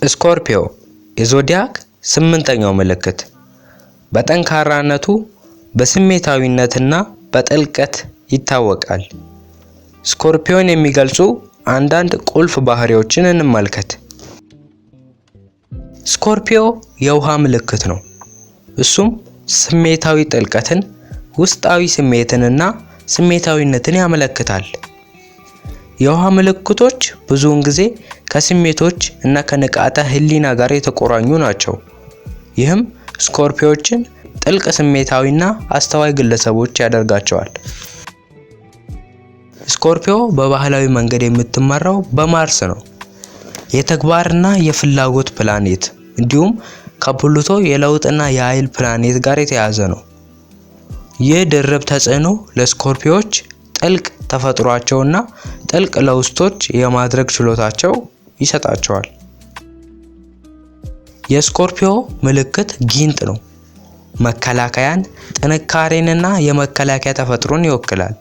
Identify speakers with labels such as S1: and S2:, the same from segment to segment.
S1: ስኮርፒዮ የዞዲያክ ስምንተኛው ምልክት በጠንካራነቱ በስሜታዊነትና በጥልቀት ይታወቃል። ስኮርፒዮን የሚገልጹ አንዳንድ ቁልፍ ባህሪዎችን እንመልከት። ስኮርፒዮ የውሃ ምልክት ነው። እሱም ስሜታዊ ጥልቀትን፣ ውስጣዊ ስሜትንና ስሜታዊነትን ያመለክታል። የውሃ ምልክቶች ብዙውን ጊዜ ከስሜቶች እና ከንቃተ ህሊና ጋር የተቆራኙ ናቸው። ይህም ስኮርፒዮችን ጥልቅ ስሜታዊና አስተዋይ ግለሰቦች ያደርጋቸዋል። ስኮርፒዮ በባህላዊ መንገድ የምትመራው በማርስ ነው፣ የተግባርና የፍላጎት ፕላኔት እንዲሁም ከፕሉቶ የለውጥና የኃይል ፕላኔት ጋር የተያያዘ ነው። ይህ ድርብ ተጽዕኖ ለስኮርፒዮች ጥልቅ ተፈጥሯቸውና ጥልቅ ለውስጦች የማድረግ ችሎታቸው ይሰጣቸዋል። የስኮርፒዮ ምልክት ጊንጥ ነው። መከላከያን፣ ጥንካሬንና የመከላከያ ተፈጥሮን ይወክላል።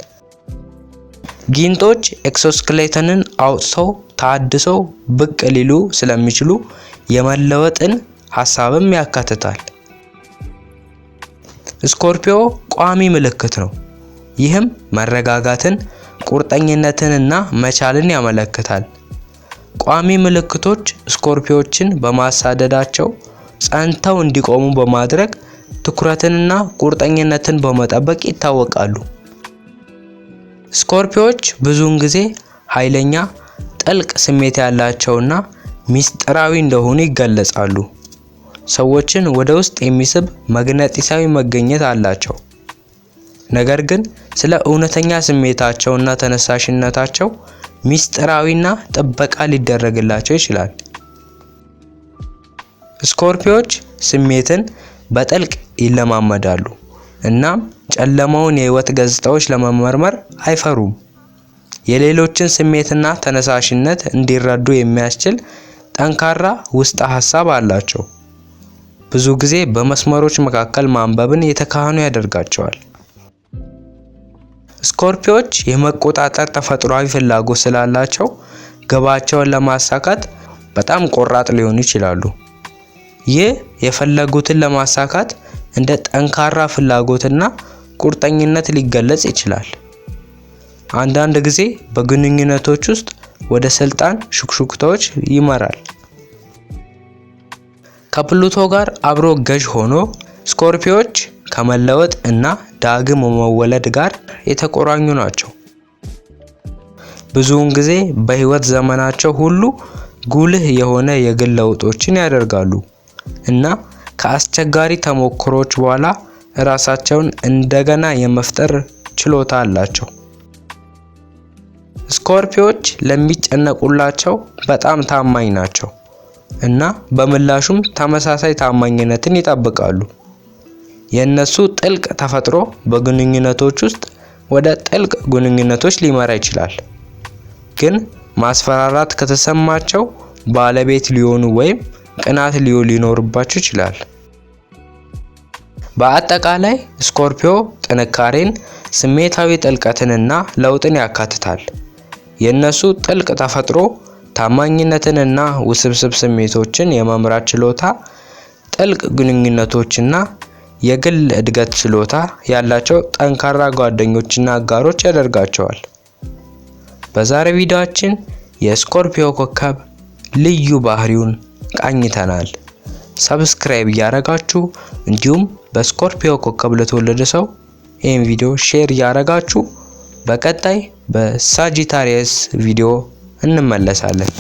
S1: ጊንጦች ኤክሶስኬሌተንን አውጥተው ታድሰው ብቅ ሊሉ ስለሚችሉ የመለወጥን ሐሳብም ያካትታል። ስኮርፒዮ ቋሚ ምልክት ነው። ይህም መረጋጋትን፣ ቁርጠኝነትንና መቻልን ያመለክታል። ቋሚ ምልክቶች ስኮርፒዮችን በማሳደዳቸው ጸንተው እንዲቆሙ በማድረግ ትኩረትንና ቁርጠኝነትን በመጠበቅ ይታወቃሉ። ስኮርፒዮች ብዙውን ጊዜ ኃይለኛ፣ ጥልቅ ስሜት ያላቸውና ሚስጥራዊ እንደሆኑ ይገለጻሉ። ሰዎችን ወደ ውስጥ የሚስብ መግነጢሳዊ መገኘት አላቸው። ነገር ግን ስለ እውነተኛ ስሜታቸውና ተነሳሽነታቸው ሚስጥራዊና ጥበቃ ሊደረግላቸው ይችላል። ስኮርፒዮች ስሜትን በጥልቅ ይለማመዳሉ እናም ጨለማውን የህይወት ገጽታዎች ለመመርመር አይፈሩም። የሌሎችን ስሜትና ተነሳሽነት እንዲረዱ የሚያስችል ጠንካራ ውስጠ ሐሳብ አላቸው። ብዙ ጊዜ በመስመሮች መካከል ማንበብን የተካኑ ያደርጋቸዋል። ስኮርፒዮች የመቆጣጠር ተፈጥሯዊ ፍላጎት ስላላቸው ግባቸውን ለማሳካት በጣም ቆራጥ ሊሆኑ ይችላሉ። ይህ የፈለጉትን ለማሳካት እንደ ጠንካራ ፍላጎትና ቁርጠኝነት ሊገለጽ ይችላል። አንዳንድ ጊዜ በግንኙነቶች ውስጥ ወደ ስልጣን ሹክሹክታዎች ይመራል። ከፕሉቶ ጋር አብሮ ገዥ ሆኖ ስኮርፒዮች ከመለወጥ እና ዳግም መወለድ ጋር የተቆራኙ ናቸው። ብዙውን ጊዜ በህይወት ዘመናቸው ሁሉ ጉልህ የሆነ የግል ለውጦችን ያደርጋሉ እና ከአስቸጋሪ ተሞክሮች በኋላ ራሳቸውን እንደገና የመፍጠር ችሎታ አላቸው። ስኮርፒዮች ለሚጨነቁላቸው በጣም ታማኝ ናቸው እና በምላሹም ተመሳሳይ ታማኝነትን ይጠብቃሉ። የእነሱ ጥልቅ ተፈጥሮ በግንኙነቶች ውስጥ ወደ ጥልቅ ግንኙነቶች ሊመራ ይችላል። ግን ማስፈራራት ከተሰማቸው ባለቤት ሊሆኑ ወይም ቅናት ሊኖርባቸው ይችላል። በአጠቃላይ ስኮርፒዮ ጥንካሬን፣ ስሜታዊ ጥልቀትንና ለውጥን ያካትታል። የእነሱ ጥልቅ ተፈጥሮ ታማኝነትንና ውስብስብ ስሜቶችን የመምራት ችሎታ፣ ጥልቅ ግንኙነቶችና የግል እድገት ችሎታ ያላቸው ጠንካራ ጓደኞችና አጋሮች ያደርጋቸዋል። በዛሬው ቪዲዮአችን የስኮርፒዮ ኮከብ ልዩ ባህሪውን ቃኝተናል። ሰብስክራይብ እያደረጋችሁ እንዲሁም በስኮርፒዮ ኮከብ ለተወለደ ሰው ይህን ቪዲዮ ሼር እያደረጋችሁ በቀጣይ በሳጂታሪየስ ቪዲዮ እንመለሳለን።